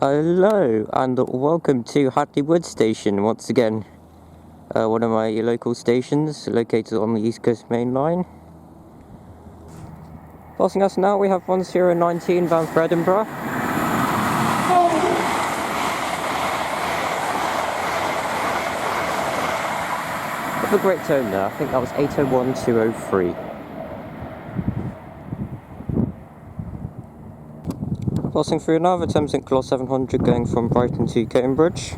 Hello and welcome to Hadley Wood station once again. One of my local stations located on the East Coast Main Line. Passing us now we have 1019 bound for Edinburgh. With a great tone there, I think that was 801203. Passing through now the Thames Link Class 700 going from Brighton to Cambridge.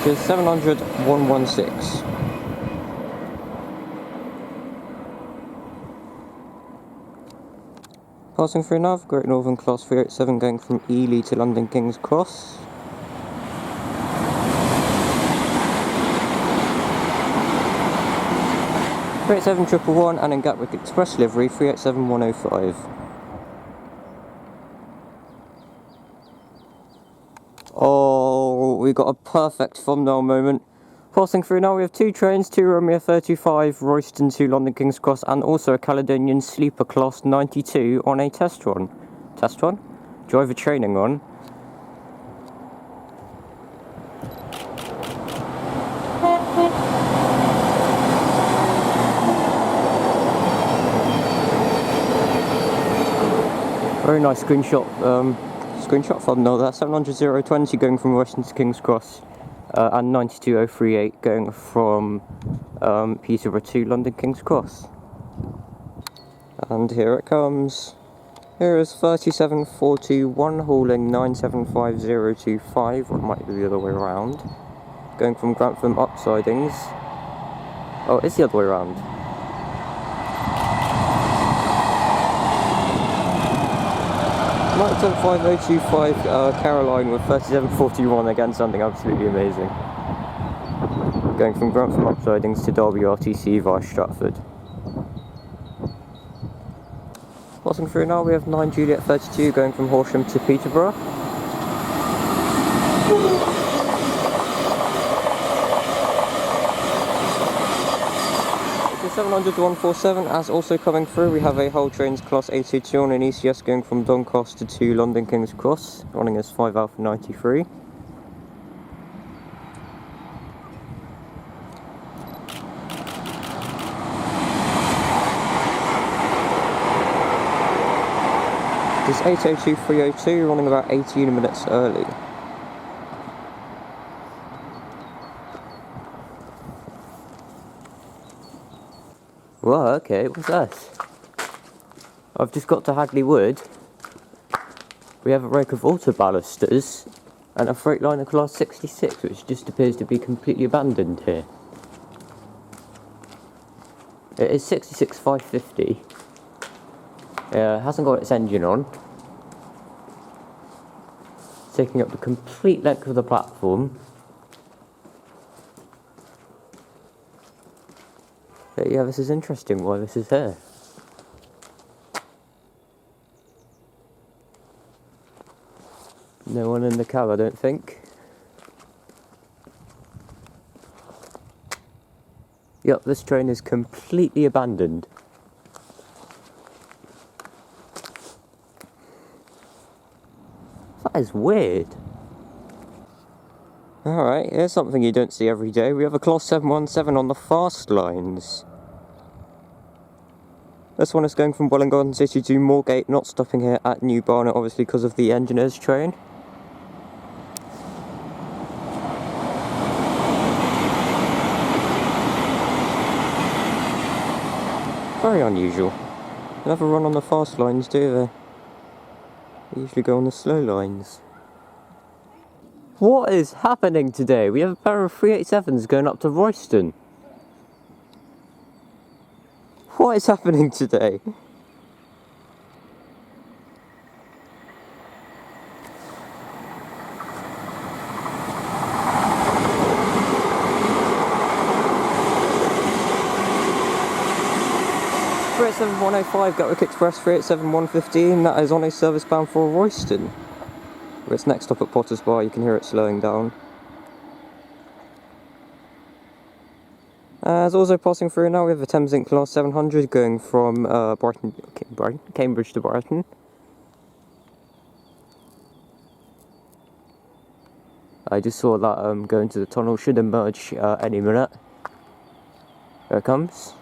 Just 700 116. Passing through now, Great Northern Class 387 going from Ely to London King's Cross. Great 7111 and in Gatwick Express livery 387105. Oh, we got a perfect thumbnail moment. Passing through now, we have two trains, two Romeo 35 Royston to London King's Cross, and also a Caledonian Sleeper Class 92 on a test run. Test run? Driver training run. Very nice screenshot thumbnail there. 700 going from Royston to King's Cross, and 92038 going from Peterborough to London King's Cross. And here it comes. Here is 37421 hauling 975025, or it might be the other way around. Going from Grantham up sidings. Oh, it's the other way around. Nighton 5025 Caroline with 3741, again something absolutely amazing. Going from Grantham up sidings to Derby RTC via Stratford. Passing through now we have 9 Juliet 32 going from Horsham to Peterborough. 700 147 as also coming through. We have a Hull Trains Class 822 on an ECS going from Doncaster to London King's Cross, running as 5 Alpha 93. This 802 302 running about 18 minutes early. Well, okay, what's this? I've just got to Hadley Wood. We have a rake of auto ballasters and a Freightliner Class 66, which just appears to be completely abandoned here. It is 66550. It hasn't got its engine on. It's taking up the complete length of the platform. But yeah, this is interesting why this is here. No one in the cab, I don't think. Yep, this train is completely abandoned. That is weird. Alright, here's something you don't see every day. We have a Class 717 on the fast lines. This one is going from Welwyn Garden City to Moorgate, not stopping here at New Barnet, obviously because of the engineer's train. Very unusual. They never run on the fast lines, do they? They usually go on the slow lines. What is happening today? We have a pair of 387s going up to Royston. What is happening today? (387-105) Gatwick Express 387-115, that is on a service bound for Royston. It's next up at Potter's Bar, you can hear it slowing down. As also passing through now, we have a Thameslink Class 700 going from Cambridge to Brighton. I just saw that going to the tunnel should emerge any minute. There it comes.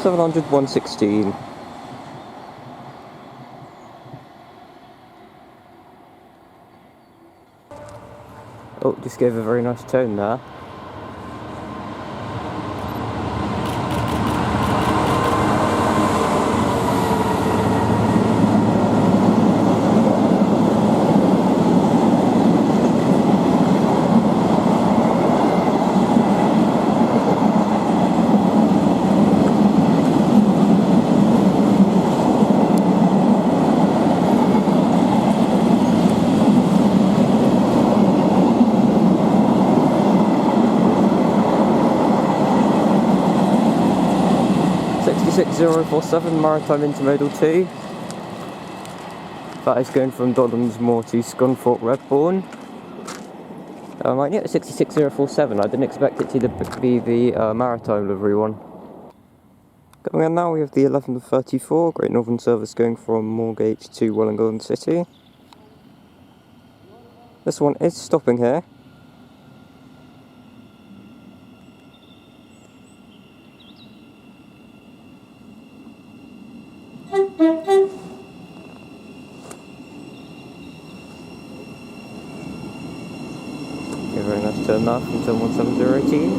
$700-116. Oh, just gave a very nice tone there. $66,047 Maritime Intermodal 2. That is going from Doddens Moor to Scunthorpe Redbourne. I knew it was 66047, I didn't expect it to be the Maritime livery one. Going on now, we have the 1134 Great Northern Service going from Moorgate to Wellingborough City. This one is stopping here. A very nice turn now from turn 17018.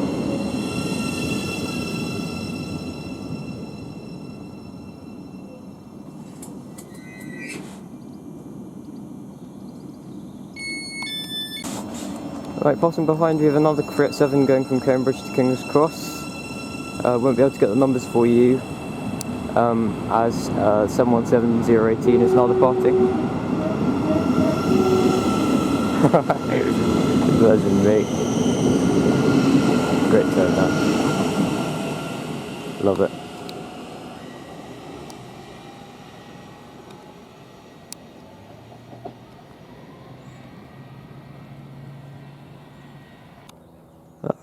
Right, passing behind we have another Crit 7 going from Cambridge to King's Cross. Won't be able to get the numbers for you as 717018 is now departing. Version me. Great turn that. Love it.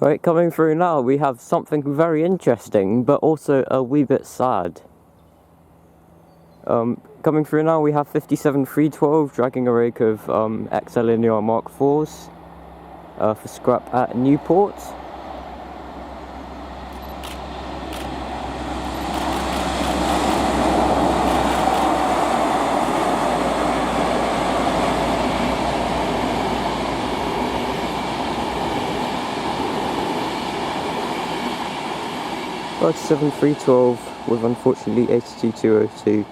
Right, coming through now we have something very interesting but also a wee bit sad. Coming through now we have 57312 dragging a rake of XL Linear Mark IVs for scrap at Newport. $37,312 with unfortunately $82,202,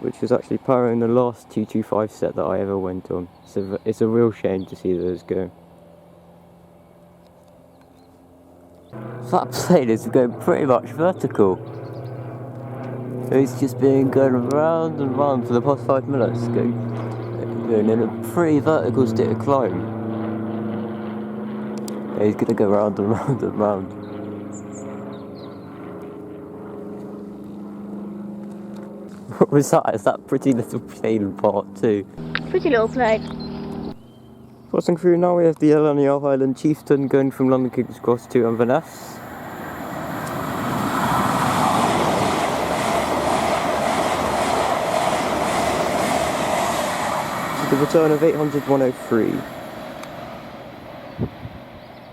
which was actually powering the last 225 set that I ever went on. So it's a real shame to see those go. That plane is going pretty much vertical. It's just been going round and round for the past 5 minutes, going in a pretty vertical state of climb. Yeah, he's gonna go round and round and round. What was that? Is that Pretty Little Plane Part 2? Pretty little plane. Crossing through now we have the LNER Highland Chieftain going from London King's Cross to Inverness. The return of 800-103.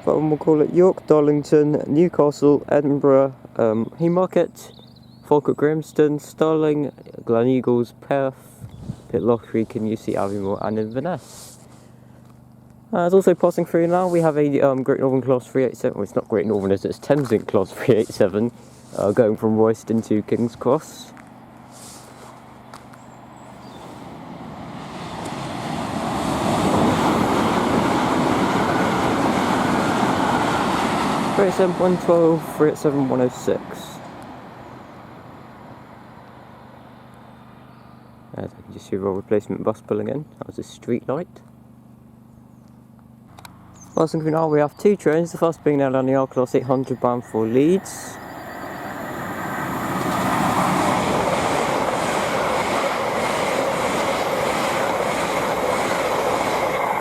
That one we'll call it York, Darlington, Newcastle, Edinburgh, Haymarket, Falkirk, Grimston, Stirling, Gleneagles, Perth, Pitlochry, Canusie, Aviemore and Inverness. It's also passing through now, we have a Great Northern Class 387, well it's not Great Northern, it's Thameslink Class 387, going from Royston to King's Cross. $37,112, $37,106. As I can just see a replacement bus pulling in. That was a street light. Passing through now, we have two trains, the first being down the R Class 800 bound for Leeds.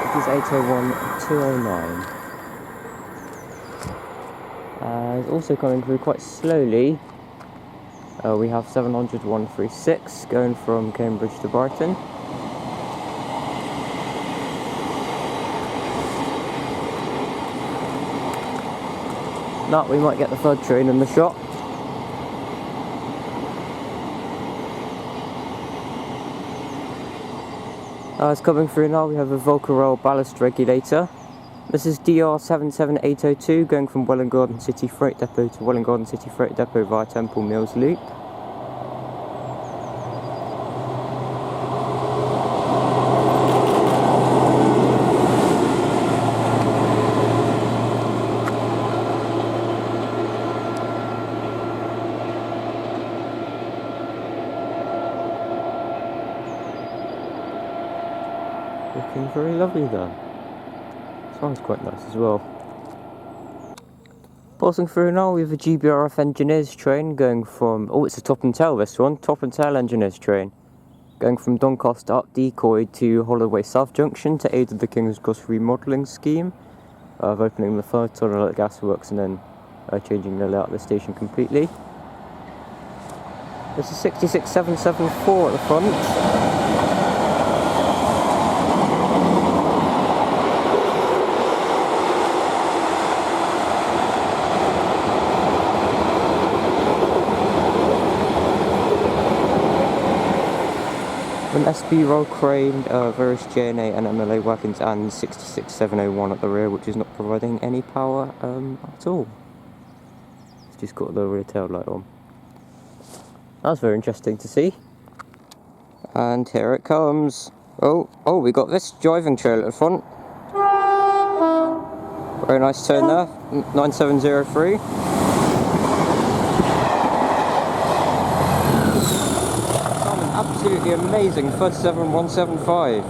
It is 801-209. It's also coming through quite slowly. We have 700-136 going from Cambridge to Brighton. Now we might get the third train in the shot. It's coming through now, we have a Volcarel ballast regulator. This is DR77802 going from Welwyn Garden City Freight Depot to Welwyn Garden City Freight Depot via Temple Mills Loop. Looking very lovely there. Sounds quite nice as well. Passing through now, we have a GBRF engineers train going from, it's a top and tail this one, top and tail engineers train. Going from Doncaster up Decoy to Holloway South Junction to aid of the King's Cross remodelling scheme. Of opening the third tunnel at Gasworks and then changing the layout of the station completely. This is 66774 at the front. An SB roll crane, various JNA and MLA wagons, and 66701 at the rear, which is not providing any power at all. It's just got the rear tail light on. That's very interesting to see. And here it comes. Oh, we got this driving trail at the front. Very nice turn there. 9703. Absolutely amazing, 37175.